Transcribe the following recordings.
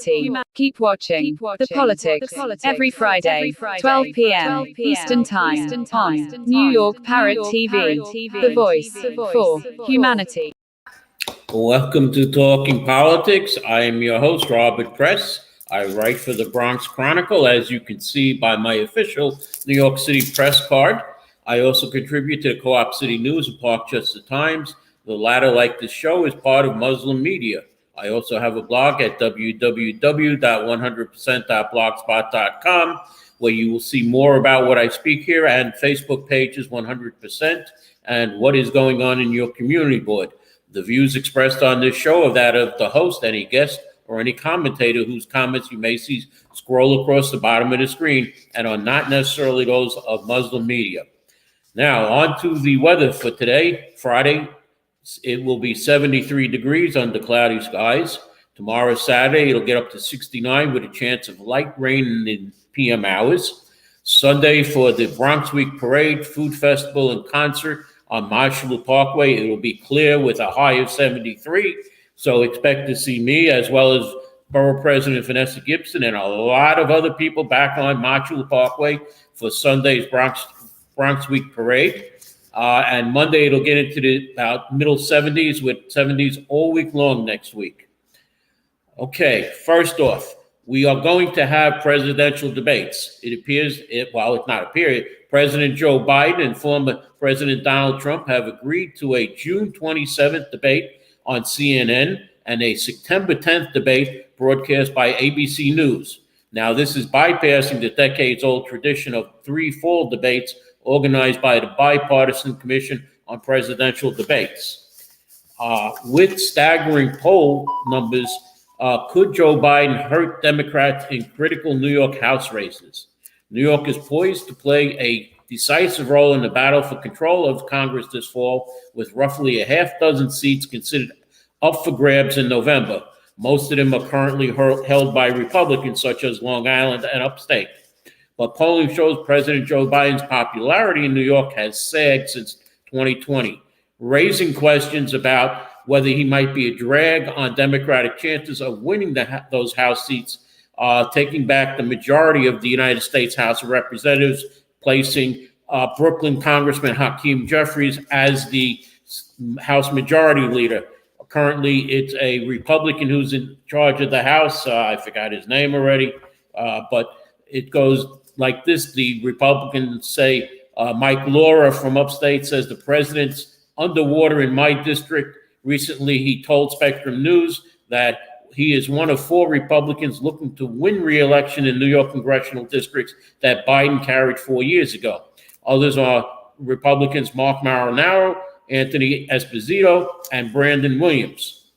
humanity. Keep watching The Politics every Friday, 12 p.m. Eastern Time on New York Parrot TV, the voice for humanity. Welcome to Talking Politics. I am your host, Robert Press. I write for the Bronx Chronicle, as you can see by my official New York City press card. I also contribute to the Co-op City News and Parkchester Times. The latter, like this show, is part of Muslim Media. I also have a blog at www.100%.blogspot.com, where you will see more about what I speak here, and Facebook pages 100% and what is going on in your community board. The views expressed on this show are that of the host, any guest, or any commentator whose comments you may see scroll across the bottom of the screen and are not necessarily those of Muslim Media. Now, on to the weather for today, Friday. It will be 73 degrees under cloudy skies. Tomorrow, Saturday, it'll get up to 69 with a chance of light rain in the PM hours. Sunday, for the Bronx Week Parade, Food Festival, and concert on Marshall Parkway, it will be clear with a high of 73. So expect to see me, as well as Borough President Vanessa Gibson and a lot of other people back on Marshall Parkway for Sunday's Bronx Week Parade. And Monday, it'll get into the about middle 70s with 70s all week long next week. Okay, first off, we are going to have presidential debates. It appears, it's not appearing, President Joe Biden and former President Donald Trump have agreed to a June 27th debate on CNN and a September 10th debate broadcast by ABC News. Now, this is bypassing the decades-old tradition of 3 fall debates organized by the Bipartisan Commission on Presidential Debates. With staggering poll numbers, could Joe Biden hurt Democrats in critical New York House races? New York is poised to play a decisive role in the battle for control of Congress this fall, with roughly a half dozen seats considered up for grabs in November. Most of them are currently held by Republicans, such as Long Island and upstate. But polling shows President Joe Biden's popularity in New York has sagged since 2020, raising questions about whether he might be a drag on Democratic chances of winning those House seats, taking back the majority of the United States House of Representatives, placing Brooklyn Congressman Hakeem Jeffries as the House Majority Leader. Currently, it's a Republican who's in charge of the House. I forgot his name already, but it goes like this. The Republicans say, Mike Laura from upstate says the president's underwater in my district. Recently, he told Spectrum News that he is one of 4 Republicans looking to win re-election in New York congressional districts that Biden carried 4 years ago. Others are Republicans Mark Marinaro, Anthony Esposito, and Brandon Williams.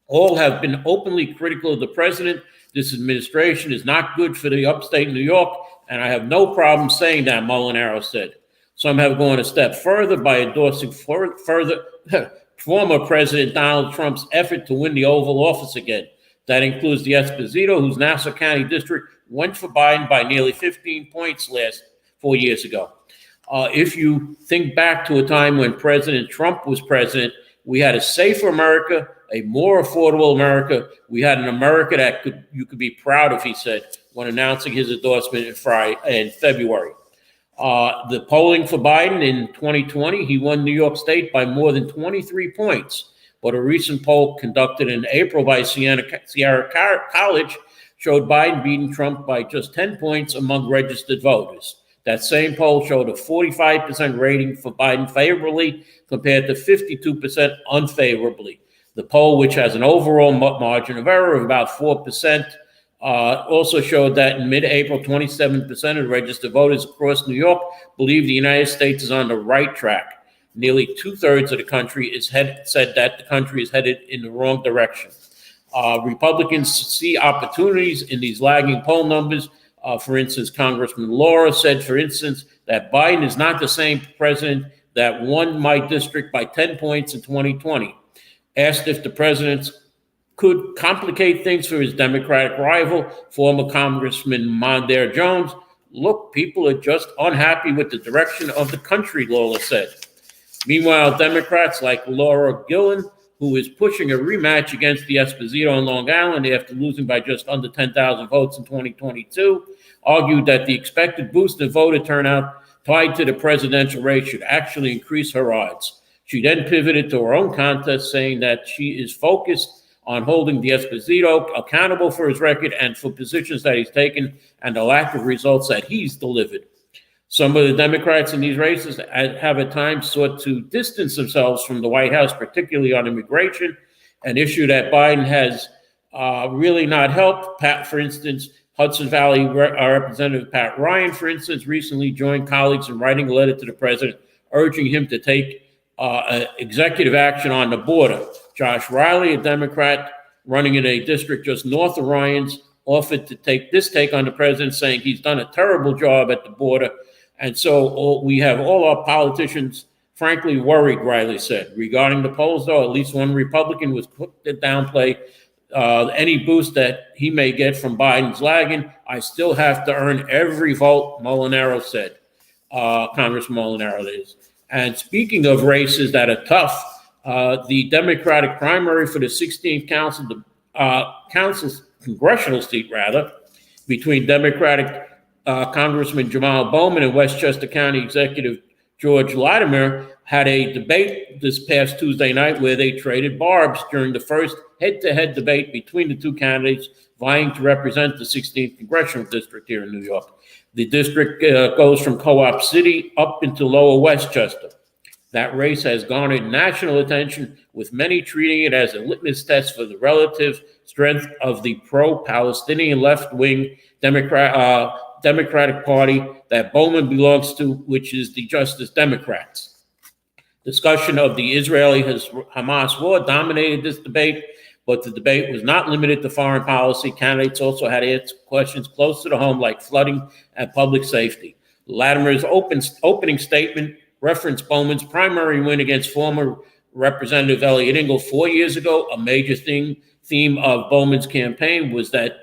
All have been openly critical of the president. This administration is not good for the upstate New York, and I have no problem saying that, Molinaro said. Some have gone a step further by endorsing former President Donald Trump's effort to win the Oval Office again. That includes the Esposito, whose Nassau County district went for Biden by nearly 15 points 4 years ago. If you think back to a time when President Trump was president, we had a safer America, a more affordable America. We had an America that you could be proud of, he said, when announcing his endorsement in February. The polling for Biden in 2020, he won New York State by more than 23 points. But a recent poll conducted in April by Sierra College showed Biden beating Trump by just 10 points among registered voters. That same poll showed a 45% rating for Biden favorably compared to 52% unfavorably. The poll, which has an overall margin of error of about 4%, also showed that in mid-April, 27% of registered voters across New York believe the United States is on the right track. Nearly 2/3 of the country said that the country is headed in the wrong direction. Republicans see opportunities in these lagging poll numbers. For instance, Congressman Laura said, for instance, that Biden is not the same president that won my district by 10 points in 2020. Asked if the president could complicate things for his Democratic rival, former Congressman Mondaire Jones. Look, people are just unhappy with the direction of the country, Lola said. Meanwhile, Democrats like Laura Gillen, who is pushing a rematch against the Esposito in Long Island after losing by just under 10,000 votes in 2022, argued that the expected boost in voter turnout tied to the presidential race should actually increase her odds. She then pivoted to her own contest, saying that she is focused on holding the Esposito accountable for his record and for positions that he's taken and the lack of results that he's delivered. Some of the Democrats in these races have at times sought to distance themselves from the White House, particularly on immigration, an issue that Biden has really not helped. Pat, for instance, Hudson Valley Representative Pat Ryan, for instance, recently joined colleagues in writing a letter to the president urging him to take executive action on the border. Josh Riley, a Democrat running in a district just north of Ryan's, offered to take on the president, saying he's done a terrible job at the border. And so we have all our politicians, frankly, worried, Riley said. Regarding the polls, though, at least one Republican was quick to downplay any boost that he may get from Biden's lagging. I still have to earn every vote, Molinaro said. Congressman Molinaro is. And speaking of races that are tough, the Democratic primary for the 16th congressional seat, between Democratic Congressman Jamal Bowman and Westchester County Executive George Latimer had a debate this past Tuesday night where they traded barbs during the first head-to-head debate between the two candidates vying to represent the 16th congressional district here in New York. The district goes from Co-op City up into Lower Westchester. That race has garnered national attention, with many treating it as a litmus test for the relative strength of the pro-Palestinian left-wing Democratic Party that Bowman belongs to, which is the Justice Democrats. Discussion of the Israeli-Hamas war dominated this debate, but the debate was not limited to foreign policy. Candidates also had answered questions close to the home, like flooding and public safety. Latimer's opening statement referenced Bowman's primary win against former Representative Elliot Engel 4 years ago. A major theme of Bowman's campaign was that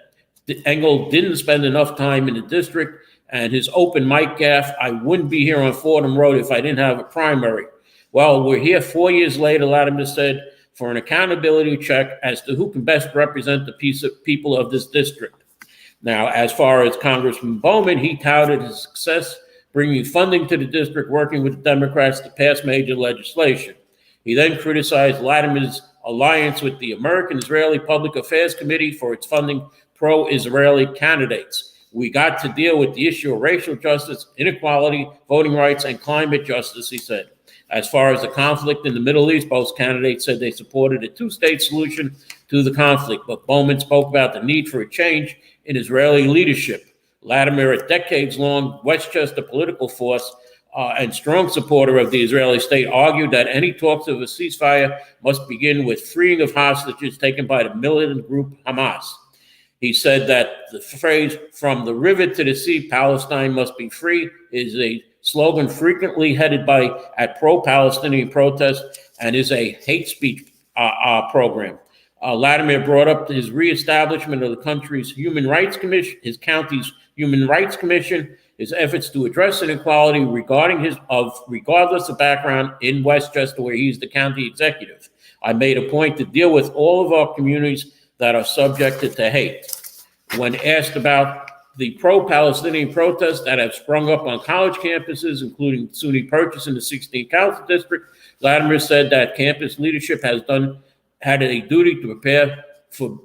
Engel didn't spend enough time in the district, and his open mic gaffe, "I wouldn't be here on Fordham Road if I didn't have a primary." Well, we're here 4 years later, Latimer said, for an accountability check as to who can best represent the people of this district. Now, as far as Congressman Bowman, he touted his success bringing funding to the district, working with the Democrats to pass major legislation. He then criticized Latimer's alliance with the American Israeli Public Affairs Committee for its funding pro-Israeli candidates. "We got to deal with the issue of racial justice, inequality, voting rights, and climate justice," he said. As far as the conflict in the Middle East, both candidates said they supported a two-state solution to the conflict, but Bowman spoke about the need for a change in Israeli leadership. Latimer, a decades-long Westchester political force and strong supporter of the Israeli state, argued that any talks of a ceasefire must begin with freeing of hostages taken by the militant group Hamas. He said that the phrase "from the river to the sea, Palestine must be free" is a slogan frequently headed at pro-Palestinian protests and is a hate speech program. Latimer brought up his reestablishment of the country's Human Rights Commission, his county's Human Rights Commission, his efforts to address inequality regardless of background in Westchester, where he's the county executive. "I made a point to deal with all of our communities that are subjected to hate." When asked about the pro-Palestinian protests that have sprung up on college campuses, including SUNY Purchase in the 16th Council District, Latimer said that campus leadership had a duty to prepare for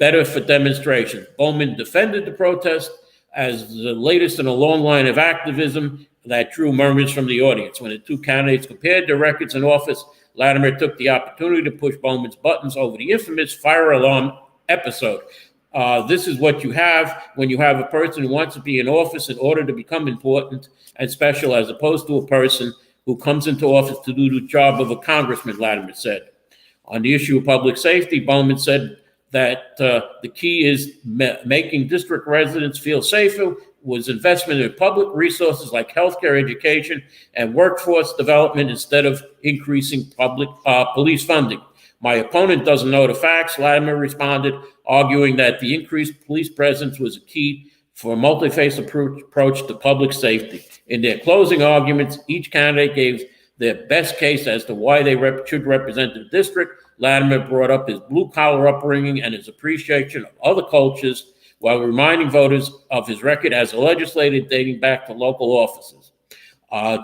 demonstrations. Bowman defended the protest as the latest in a long line of activism that drew murmurs from the audience. When the two candidates compared their records in office, Latimer took the opportunity to push Bowman's buttons over the infamous fire alarm episode. This is what you have when you have a person who wants to be in office in order to become important and special, as opposed to a person who comes into office to do the job of a congressman, Latimer said. On the issue of public safety, Bowman said that the key is making district residents feel safer, was investment in public resources like healthcare, education, and workforce development instead of increasing public police funding. "My opponent doesn't know the facts," Latimer responded, arguing that the increased police presence was a key for a multi-phase approach to public safety. In their closing arguments, each candidate gave their best case as to why they should represent the district. Latimer brought up his blue-collar upbringing and his appreciation of other cultures while reminding voters of his record as a legislator dating back to local offices.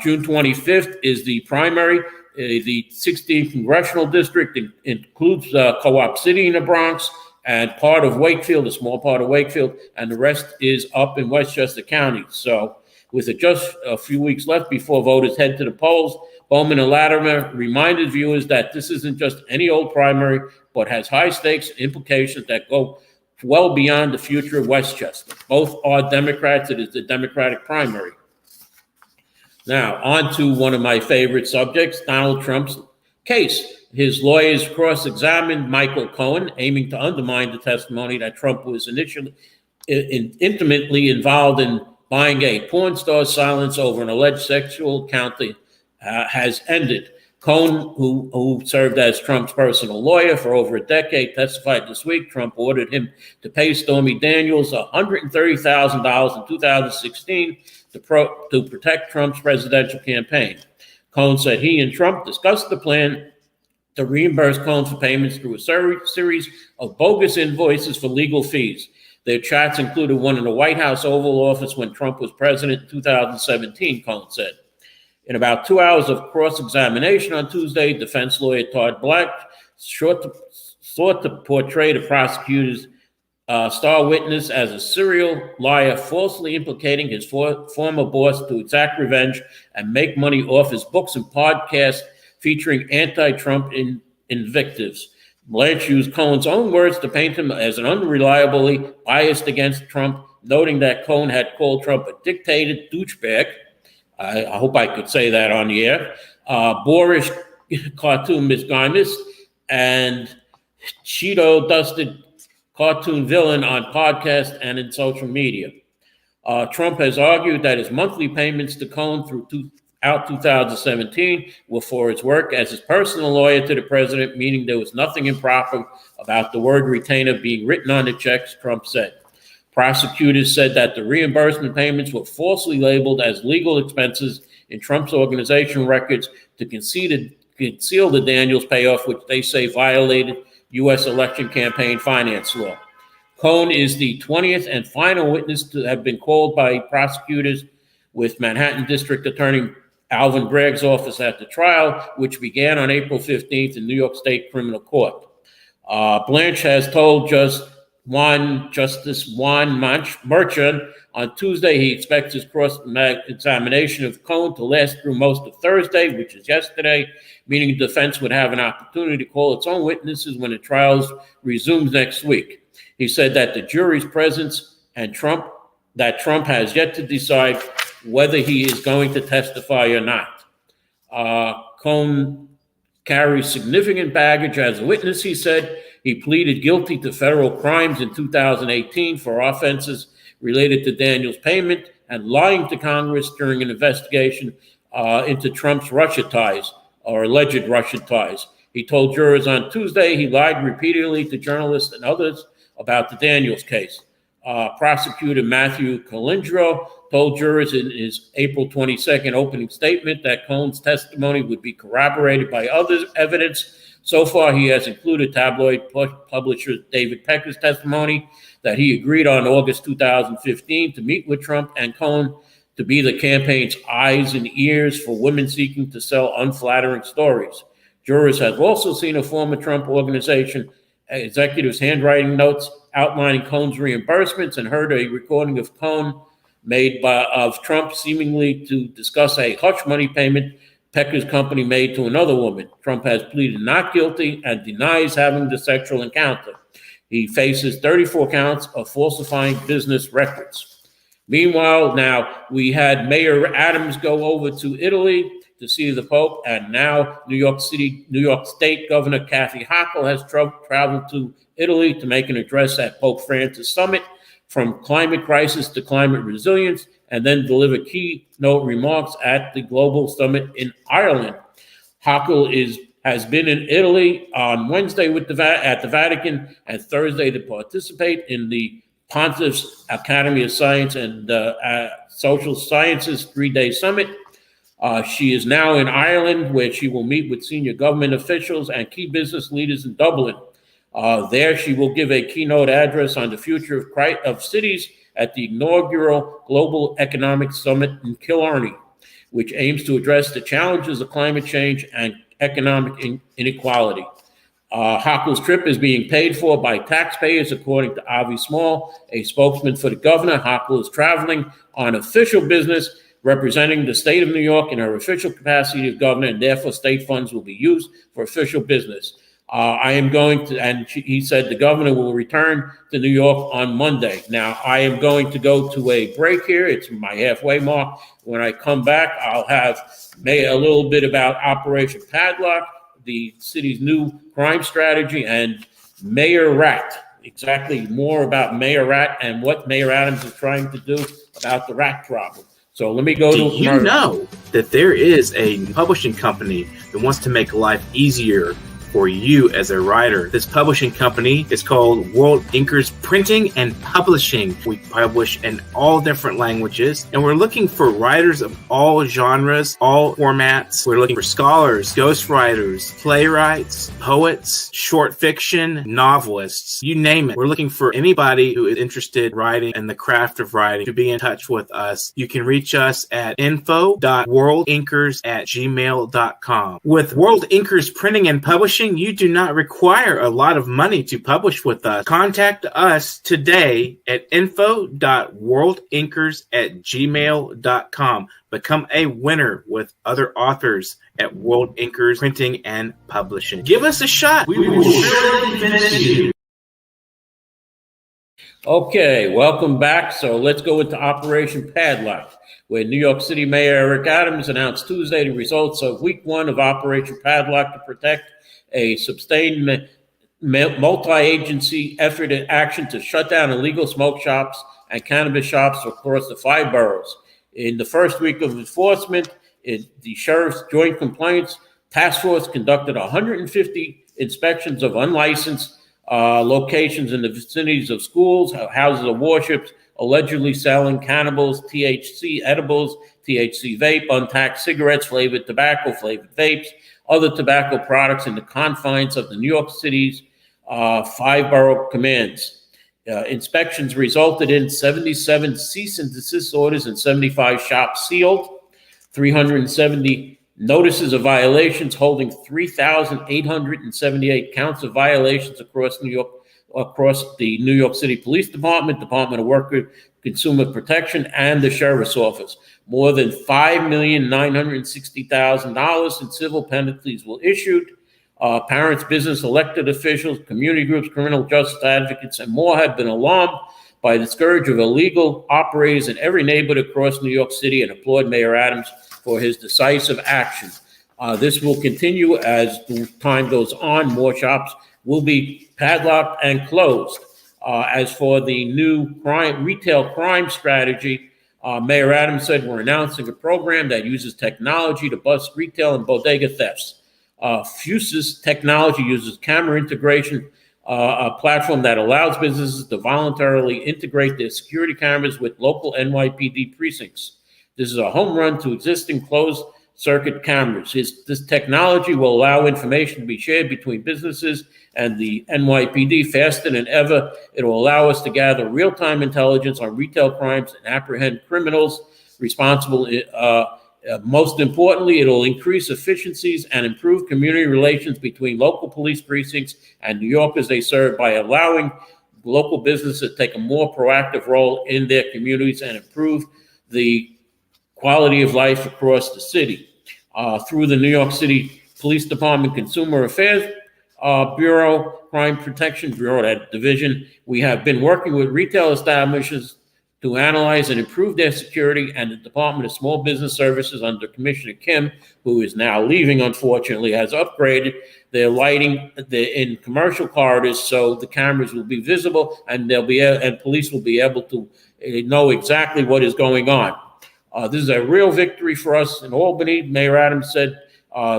June 25th is the primary. The 16th Congressional District includes Co-op City in the Bronx and part of Wakefield, a small part of Wakefield, and the rest is up in Westchester County. So with just a few weeks left before voters head to the polls, Bowman and Latimer reminded viewers that this isn't just any old primary, but has high stakes implications that go well beyond the future of Westchester. Both are Democrats. It is the Democratic primary. Now, on to one of my favorite subjects, Donald Trump's case. His lawyers cross-examined Michael Cohen, aiming to undermine the testimony that Trump was initially intimately involved in buying a porn star's silence over an alleged sexual encounter has ended. Cohen, who served as Trump's personal lawyer for over a decade, testified this week. Trump ordered him to pay Stormy Daniels $130,000 in 2016 to protect Trump's presidential campaign. Cohen said he and Trump discussed the plan to reimburse Cohen for payments through a series of bogus invoices for legal fees. Their chats included one in the White House Oval Office when Trump was president in 2017, Cohen said. In about 2 hours of cross-examination on Tuesday, defense lawyer Todd Black sought to portray the prosecutor's star witness as a serial liar, falsely implicating his former boss to exact revenge and make money off his books and podcasts featuring anti-Trump invectives. Blanche used Cohen's own words to paint him as an unreliably biased against Trump, noting that Cohen had called Trump a dictator douchebag. I hope I could say that on the air. Boorish cartoon misogynist and Cheeto-dusted cartoon villain on podcast and in social media. Trump has argued that his monthly payments to Cohen throughout 2017 were for his work as his personal lawyer to the president, meaning there was nothing improper about the word retainer being written on the checks, Trump said. Prosecutors said that the reimbursement payments were falsely labeled as legal expenses in Trump's organization records to conceal the Daniels payoff, which they say violated U.S. election campaign finance law. Cohen is the 20th and final witness to have been called by prosecutors with Manhattan District Attorney Alvin Bragg's office at the trial, which began on April 15th in New York State Criminal Court. Blanche has told Justice Juan Merchan on Tuesday he expects his cross-examination of Cohen to last through most of Thursday, which is yesterday, meaning the defense would have an opportunity to call its own witnesses when the trial resumes next week. He said that the jury's presence and Trump has yet to decide whether he is going to testify or not. Cohen carries significant baggage as a witness, he said. He pleaded guilty to federal crimes in 2018 for offenses related to Daniels' payment and lying to Congress during an investigation into Trump's Russia ties, or alleged Russia ties. He told jurors on Tuesday he lied repeatedly to journalists and others about the Daniels case. Prosecutor Matthew Colindro told jurors in his April 22nd opening statement that Cohen's testimony would be corroborated by other evidence. So far, he has included tabloid publisher David Pecker's testimony that he agreed on August 2015 to meet with Trump and Cohen to be the campaign's eyes and ears for women seeking to sell unflattering stories. Jurors have also seen a former Trump organization executive's handwriting notes outlining Cohen's reimbursements and heard a recording of Cohen made of Trump seemingly to discuss a hush money payment Pecker's company made to another woman. Trump has pleaded not guilty and denies having the sexual encounter. He faces 34 counts of falsifying business records. Meanwhile, now we had Mayor Adams go over to Italy to see the Pope, and now New York State Governor Kathy Hochul has traveled to Italy to make an address at Pope Francis' summit from climate crisis to climate resilience, and then deliver keynote remarks at the global summit in Ireland. Hochul has been in Italy on Wednesday at the Vatican and Thursday to participate in the Pontiff's Academy of Science and Social Sciences 3-day summit. She is now in Ireland, where she will meet with senior government officials and key business leaders in Dublin. There, she will give a keynote address on the future of cities at the inaugural Global Economic Summit in Killarney, which aims to address the challenges of climate change and economic inequality. Hochul's trip is being paid for by taxpayers, according to Avi Small, a spokesman for the governor. Hochul is traveling on official business, representing the state of New York in her official capacity as governor, and therefore state funds will be used for official business. I am going to, and he said the governor will return to New York on Monday. Now, I am going to go to a break here. It's my halfway mark. When I come back, I'll have a little bit about Operation Padlock, the city's new crime strategy, and Mayor Rat. Exactly, more about Mayor Rat and what Mayor Adams is trying to do about the rat problem. So let me go to Do you know that there is a publishing company that wants to make life easier for you as a writer? This publishing company is called World Inkers Printing and Publishing. We publish in all different languages, and we're looking for writers of all genres, all formats. We're looking for scholars, ghostwriters, playwrights, poets, short fiction, novelists, you name it. We're looking for anybody who is interested in writing and the craft of writing to be in touch with us. You can reach us at info.worldinkers@gmail.com. With World Inkers Printing and Publishing, you do not require a lot of money to publish with us. Contact us today at info.worldinkers@gmail.com. Become a winner with other authors at World Inkers Printing and Publishing. Give us a shot. We will surely finish you. Okay, welcome back. So let's go into Operation Padlock, where New York City Mayor Eric Adams announced Tuesday the results of week one of Operation Padlock to protect a sustained multi-agency effort in action to shut down illegal smoke shops and cannabis shops across the 5 boroughs. In the first week of enforcement, the Sheriff's Joint Complaints Task Force conducted 150 inspections of unlicensed locations in the vicinities of schools, houses of worship, allegedly selling cannabis, THC edibles, THC vape, untaxed cigarettes, flavored tobacco, flavored vapes, other tobacco products in the confines of the New York City's 5 borough commands. Inspections resulted in 77 cease and desist orders and 75 shops sealed, 370 notices of violations, holding 3,878 counts of violations across New York, across the New York City Police Department, Department of Worker Consumer Protection, and the Sheriff's Office. More than $5,960,000 in civil penalties were issued. Parents, business, elected officials, community groups, criminal justice advocates, and more have been alarmed by the scourge of illegal operators in every neighborhood across New York City and applaud Mayor Adams for his decisive action. This will continue as the time goes on. More shops will be padlocked and closed. As for the new retail crime strategy, Mayor Adams said we're announcing a program that uses technology to bust retail and bodega thefts. Fuse's technology uses camera integration, a platform that allows businesses to voluntarily integrate their security cameras with local NYPD precincts. This is a home run to existing closed circuit cameras. This technology will allow information to be shared between businesses and the NYPD faster than ever. It will allow us to gather real-time intelligence on retail crimes and apprehend criminals responsible. Most importantly, it will increase efficiencies and improve community relations between local police precincts and New Yorkers they serve by allowing local businesses to take a more proactive role in their communities and improve the quality of life across the city. Through the New York City Police Department Consumer Affairs Bureau, Crime Protection Bureau, that division, we have been working with retail establishments to analyze and improve their security, and the Department of Small Business Services under Commissioner Kim, who is now leaving, unfortunately, has upgraded their lighting in commercial corridors so the cameras will be visible and police will be able to know exactly what is going on. This is a real victory for us in Albany. Mayor Adams said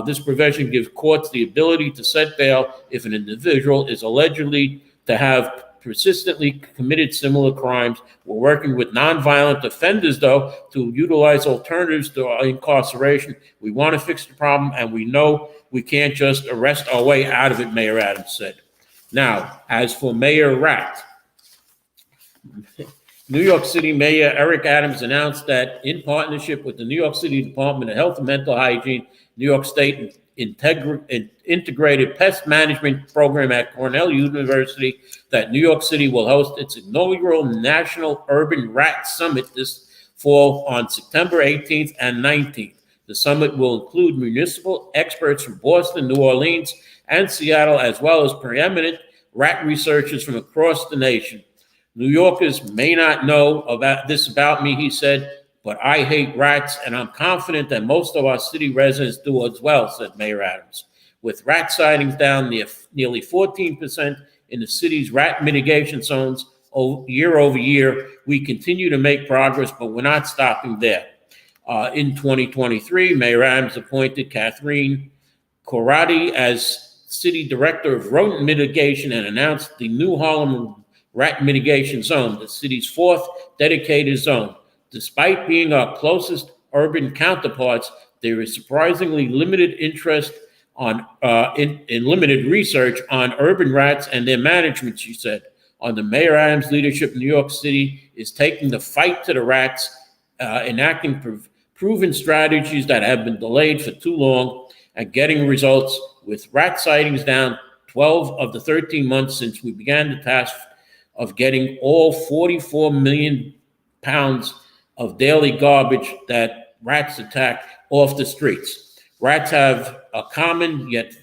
this provision gives courts the ability to set bail if an individual is allegedly to have persistently committed similar crimes. We're working with nonviolent offenders, though, to utilize alternatives to incarceration. We want to fix the problem, and we know we can't just arrest our way out of it, Mayor Adams said. Now, as for Mayor Rat, New York City Mayor Eric Adams announced that in partnership with the New York City Department of Health and Mental Hygiene, New York State Integrated Pest Management Program at Cornell University, that New York City will host its inaugural National Urban Rat Summit this fall on September 18th and 19th. The summit will include municipal experts from Boston, New Orleans, and Seattle, as well as preeminent rat researchers from across the nation. New Yorkers may not know about me, he said, but I hate rats, and I'm confident that most of our city residents do as well, said Mayor Adams. With rat sightings down nearly 14% in the city's rat mitigation zones year over year, we continue to make progress, but we're not stopping there. In 2023, Mayor Adams appointed Catherine Corradi as City Director of Rodent Mitigation and announced the New Harlem Rat Mitigation Zone, the city's fourth dedicated zone. Despite being our closest urban counterparts, there is surprisingly limited interest in limited research on urban rats and their management, she said. Under Mayor Adams' leadership, New York City is taking the fight to the rats, enacting proven strategies that have been delayed for too long, and getting results, with rat sightings down 12 of the 13 months since we began the task of getting all 44 million pounds of daily garbage that rats attack off the streets. Rats have a common yet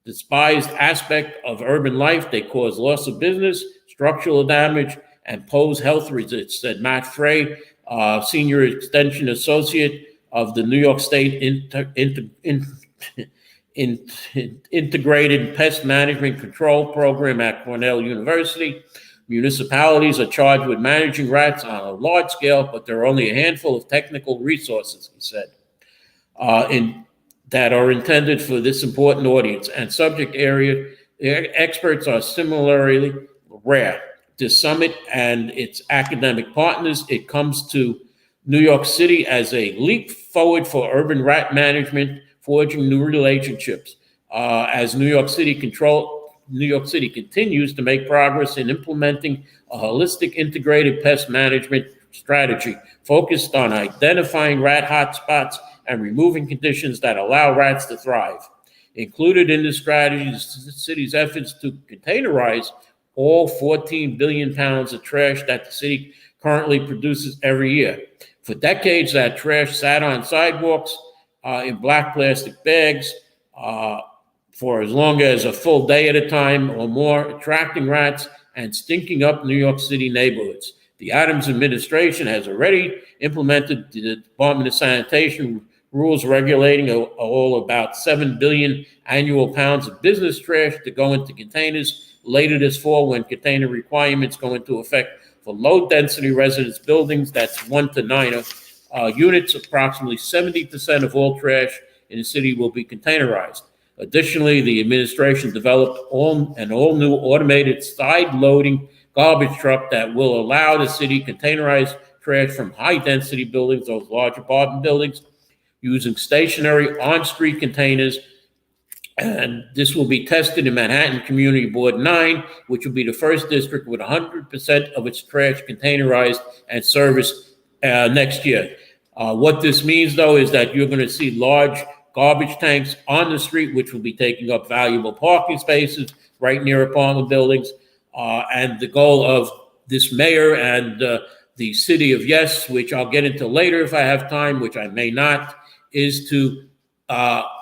despised aspect of urban life. They cause loss of business, structural damage, and pose health risks, said Matt Frey, Senior Extension Associate of the New York State Integrated Pest Management Control Program at Cornell University. Municipalities are charged with managing rats on a large scale, but there are only a handful of technical resources, he said, that are intended for this important audience, and subject area experts are similarly rare. This summit and its academic partners, it comes to New York City as a leap forward for urban rat management, forging new relationships. As New York City continues to make progress in implementing a holistic integrated pest management strategy focused on identifying rat hotspots and removing conditions that allow rats to thrive. Included in this strategy is the city's efforts to containerize all 14 billion pounds of trash that the city currently produces every year. For decades, that trash sat on sidewalks in black plastic bags for as long as a full day at a time or more, attracting rats and stinking up New York City neighborhoods. The Adams administration has already implemented the Department of Sanitation rules regulating all about 7 billion annual pounds of business trash to go into containers later this fall, when container requirements go into effect for low-density residence buildings. That's 1 to 9 units. Approximately 70% of all trash in the city will be containerized. Additionally, the administration developed an all-new automated side-loading garbage truck that will allow the city to containerize trash from high-density buildings, those large apartment buildings, using stationary on-street containers. And this will be tested in Manhattan Community Board 9, which will be the first district with 100% of its trash containerized and serviced next year. What this means, though, is that you're going to see large garbage tanks on the street, which will be taking up valuable parking spaces right near apartment buildings. And the goal of this mayor and the city of Yes, which I'll get into later if I have time, which I may not, is to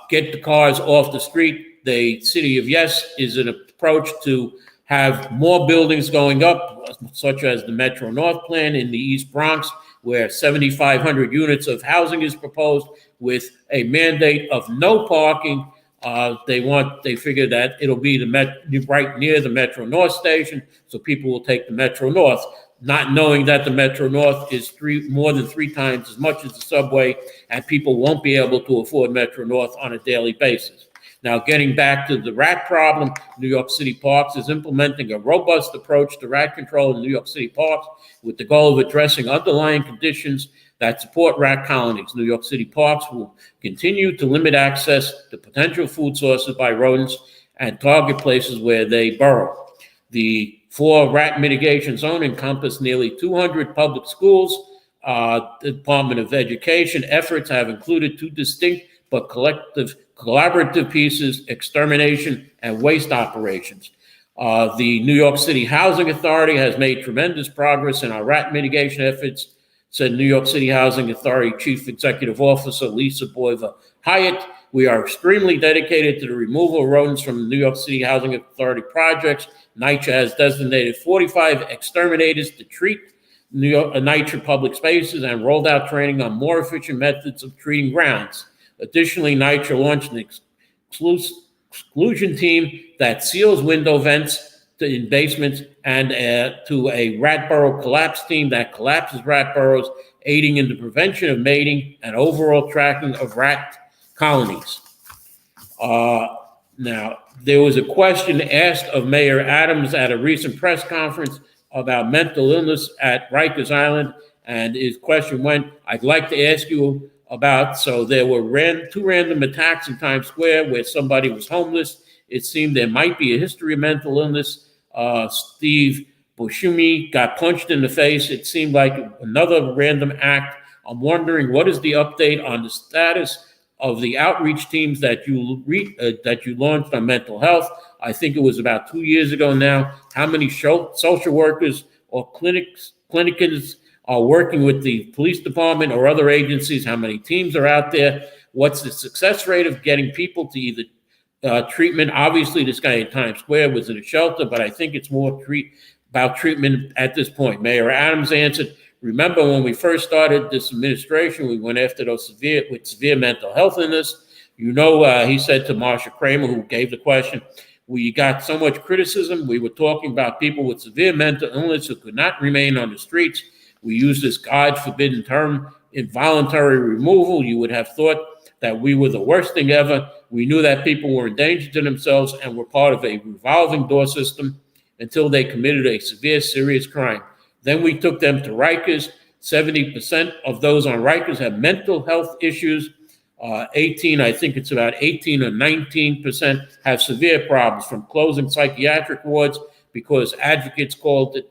get the cars off the street. The city of Yes is an approach to have more buildings going up, such as the Metro North plan in the East Bronx, where 7,500 units of housing is proposed with a mandate of no parking. They figure that it'll be right near the Metro North station, so people will take the Metro North, not knowing that the Metro North is more than three times as much as the subway, and people won't be able to afford Metro North on a daily basis. Now, getting back to the rat problem, New York City Parks is implementing a robust approach to rat control in New York City parks with the goal of addressing underlying conditions that support rat colonies. New York City Parks will continue to limit access to potential food sources by rodents and target places where they burrow. The 4 rat mitigation zone encompass nearly 200 public schools. The Department of Education efforts have included 2 distinct but collaborative pieces: extermination and waste operations. The New York City Housing Authority has made tremendous progress in our rat mitigation efforts, said New York City Housing Authority Chief Executive Officer Lisa Boiva Hyatt. We are extremely dedicated to the removal of rodents from the New York City Housing Authority projects. NYCHA has designated 45 exterminators to treat New York NYCHA public spaces and rolled out training on more efficient methods of treating grounds. Additionally, NYCHA launched an exclusion team that seals window vents in basements, and to a rat burrow collapse team that collapses rat burrows, aiding in the prevention of mating and overall tracking of rat colonies. Now, there was a question asked of Mayor Adams at a recent press conference about mental illness at Rikers Island, and his question went, I'd like to ask you about, so there were 2 random attacks in Times Square where somebody was homeless. It seemed there might be a history of mental illness. Steve Buscemi got punched in the face. It seemed like another random act. I'm wondering, what is the update on the status of the outreach teams that you launched on mental health? I think it was about 2 years ago now. How many social workers or clinicians are working with the police department or other agencies? How many teams are out there? What's the success rate of getting people to either treatment? Obviously, this guy in Times Square was in a shelter, but I think it's more about treatment at this point. Mayor Adams answered, remember when we first started this administration, we went after those with severe mental health illness. He said to Marsha Kramer, who gave the question, we got so much criticism. We were talking about people with severe mental illness who could not remain on the streets. We used this God-forbidden term, involuntary removal. You would have thought that we were the worst thing ever. We knew that people were in danger to themselves and were part of a revolving door system until they committed a severe, serious crime. Then we took them to Rikers. 70% of those on Rikers have mental health issues. 18 or 19% have severe problems, from closing psychiatric wards because advocates called it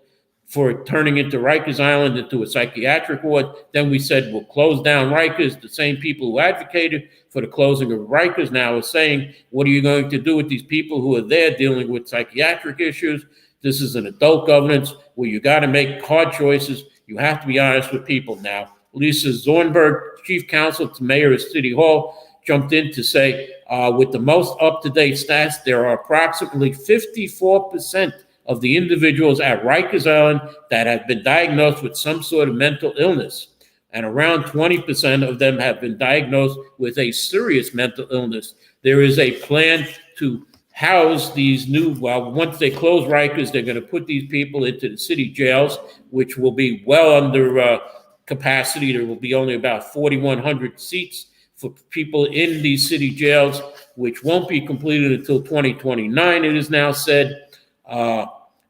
for turning into Rikers Island into a psychiatric ward. Then we said, we'll close down Rikers. The same people who advocated for the closing of Rikers now are saying, what are you going to do with these people who are there dealing with psychiatric issues? This is an adult governance where you got to make hard choices. You have to be honest with people now. Lisa Zornberg, chief counsel to mayor of City Hall, jumped in to say, with the most up-to-date stats, there are approximately 54% of the individuals at Rikers Island that have been diagnosed with some sort of mental illness, and around 20% of them have been diagnosed with a serious mental illness. There is a plan to house these once they close Rikers, they're going to put these people into the city jails, which will be well under capacity. There will be only about 4,100 seats for people in these city jails, which won't be completed until 2029, it is now said.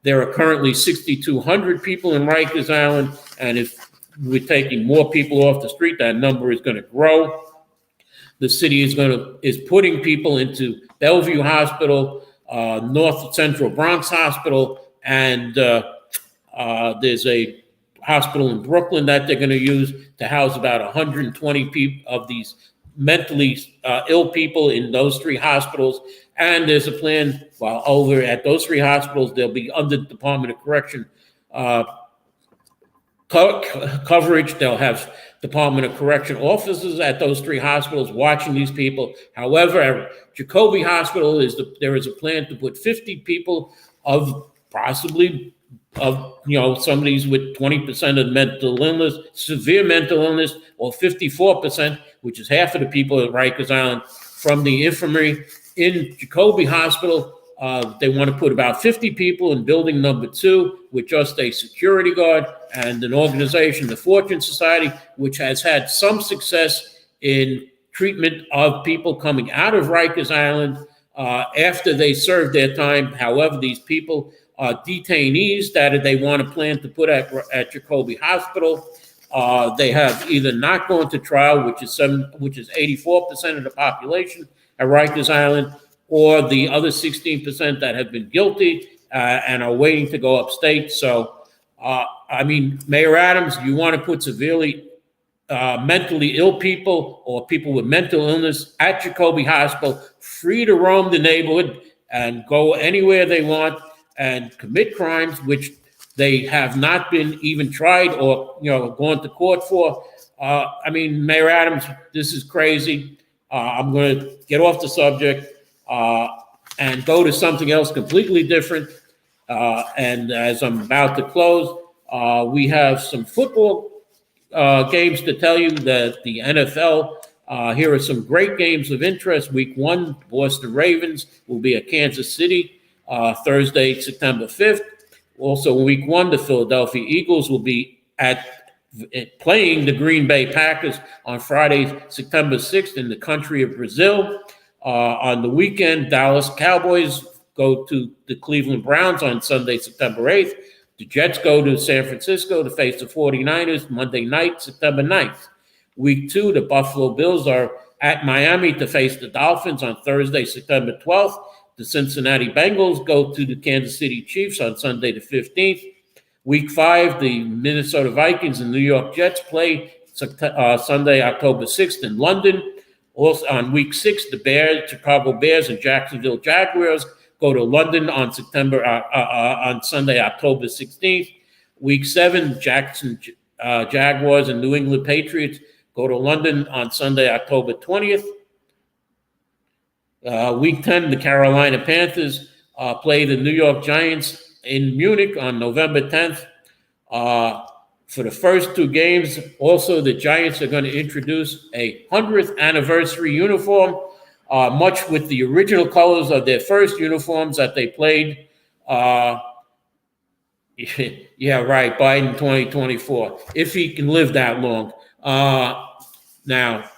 There are currently 6,200 people in Rikers Island, and if we're taking more people off the street, that number is going to grow. The city is putting people into Bellevue Hospital, North Central Bronx Hospital, and there's a hospital in Brooklyn that they're going to use to house about 120 people of these mentally ill people in those 3 hospitals. And there's a plan, while over at those 3 hospitals, they'll be under the Department of Correction coverage. They'll have Department of Correction officers at those 3 hospitals watching these people. However, at Jacoby Hospital, there is a plan to put 50 people of somebody's with 20% of mental illness, severe mental illness, or 54%, which is half of the people at Rikers Island, from the infirmary. In Jacoby Hospital, they want to put about 50 people in building number 2 with just a security guard and an organization, the Fortune Society, which has had some success in treatment of people coming out of Rikers Island after they serve their time. However, these people are detainees that they want to plan to put at Jacoby Hospital. They have either not gone to trial, which is 84% of the population at Rikers Island, or the other 16% that have been guilty and are waiting to go upstate. So, Mayor Adams, you want to put severely mentally ill people or people with mental illness at Jacoby Hospital, free to roam the neighborhood and go anywhere they want and commit crimes which they have not been even tried or gone to court for. Mayor Adams, this is crazy. I'm going to get off the subject and go to something else completely different. And as I'm about to close, we have some football games to tell you that the NFL. Here are some great games of interest. Week 1, Boston Ravens will be at Kansas City Thursday, September 5th. Also, week 1, the Philadelphia Eagles will be playing the Green Bay Packers on Friday, September 6th in the country of Brazil. On the weekend, Dallas Cowboys go to the Cleveland Browns on Sunday, September 8th. The Jets go to San Francisco to face the 49ers Monday night, September 9th. Week 2, the Buffalo Bills are at Miami to face the Dolphins on Thursday, September 12th. The Cincinnati Bengals go to the Kansas City Chiefs on Sunday, the 15th. Week 5, the Minnesota Vikings and New York Jets play Sunday, October 6th in London. Also on week 6, the Chicago Bears and Jacksonville Jaguars go to London on Sunday, October 16th. Week 7, Jaguars and New England Patriots go to London on Sunday, October 20th. Week 10, the Carolina Panthers play the New York Giants in Munich on November 10th. For the first 2 games, also the Giants are going to introduce a 100th anniversary uniform, much with the original colors of their first uniforms that they played. Yeah, right, Biden 2024, if he can live that long. Now,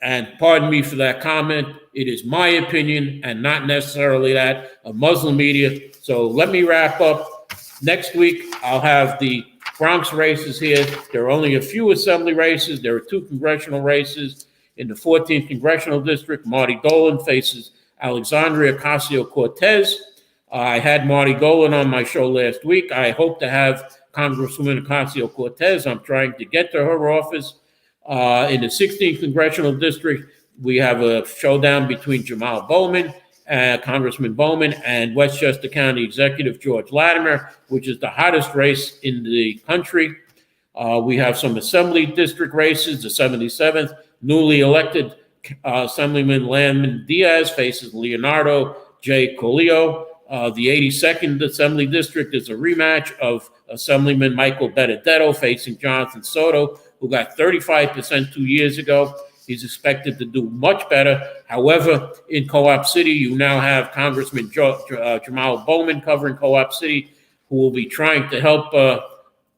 and pardon me for that comment, it is my opinion and not necessarily that of Muslim media. So let me wrap up. Next week, I'll have the Bronx races here. There are only a few assembly races. There are 2 congressional races. In the 14th Congressional District, Marty Dolan faces Alexandria Ocasio-Cortez. I had Marty Dolan on my show last week. I hope to have Congresswoman Ocasio-Cortez. I'm trying to get to her office. In the 16th Congressional District, we have a showdown between Congressman Bowman, and Westchester County Executive George Latimer, which is the hottest race in the country. We have some assembly district races. The 77th, newly elected Assemblyman Landman Diaz faces Leonardo J. Colio. The 82nd Assembly District is a rematch of Assemblyman Michael Benedetto facing Jonathan Soto, who got 35% 2 years ago. He's expected to do much better. However, in Co-op City, you now have Congressman Jamal Bowman covering Co-op City, who will be trying to help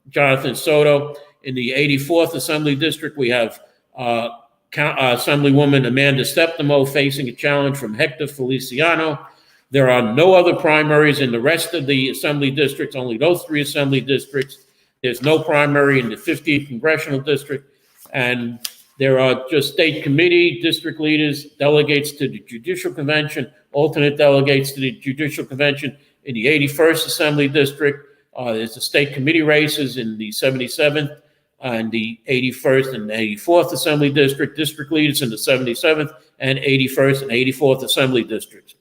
Jonathan Soto. In the 84th Assembly District, we have Assemblywoman Amanda Septimo facing a challenge from Hector Feliciano. There are no other primaries in the rest of the Assembly Districts, only those 3 Assembly Districts. There's no primary in the 15th Congressional District, and there are just state committee, district leaders, delegates to the Judicial Convention, alternate delegates to the Judicial Convention in the 81st Assembly District. There's the state committee races in the 77th and the 81st and 84th Assembly District, district leaders in the 77th and 81st and 84th Assembly Districts.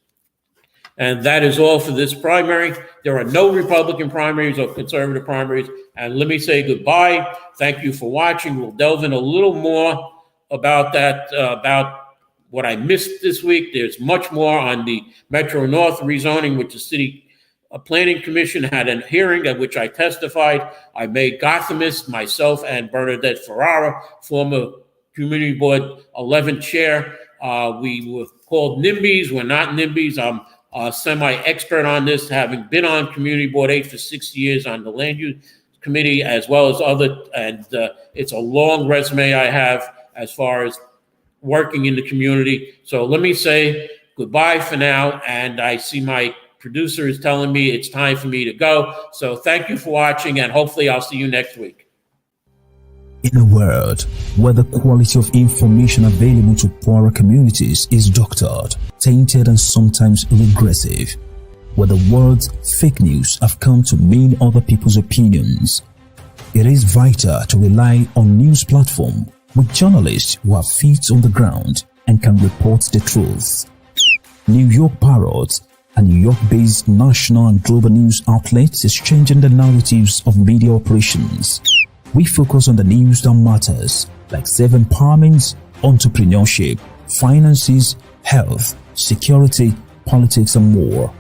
And that is all for this primary. There are no Republican primaries or conservative primaries. And let me say goodbye. Thank you for watching. We'll delve in a little more about that, about what I missed this week. There's much more on the Metro North rezoning, which the City Planning Commission had a hearing at which I testified. I made Gothamist, myself, and Bernadette Ferrara, former Community Board 11 chair. We were called NIMBYs. We're not NIMBYs. I'm semi-expert on this, having been on Community Board 8 for 6 years on the Land Use Committee, as well as other, and it's a long resume I have as far as working in the community. So let me say goodbye for now. And I see my producer is telling me it's time for me to go. So thank you for watching, and hopefully I'll see you next week. In a world where the quality of information available to poorer communities is doctored, tainted, and sometimes regressive, where the words fake news have come to mean other people's opinions, it is vital to rely on news platforms with journalists who have feet on the ground and can report the truth. New York Parrot, a New York-based national and global news outlet, is changing the narratives of media operations. We focus on the news that matters, like self-empowerment, entrepreneurship, finances, health, security, politics, and more.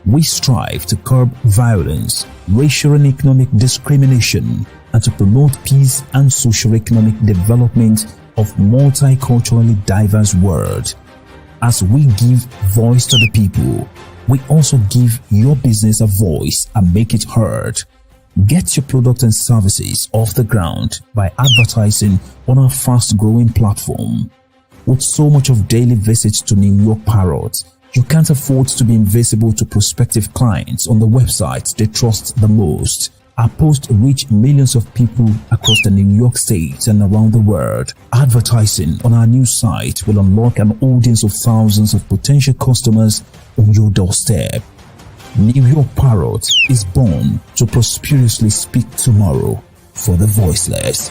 We strive to curb violence, racial and economic discrimination, and to promote peace and socio-economic development of multiculturally diverse world. As we give voice to the people, we also give your business a voice and make it heard. Get your product and services off the ground by advertising on our fast-growing platform. With so much of daily visits to New York Parrot, you can't afford to be invisible to prospective clients on the website they trust the most. Our posts reach millions of people across the New York State and around the world. Advertising on our new site will unlock an audience of thousands of potential customers on your doorstep. New York Parrot is born to prosperously speak tomorrow for the voiceless.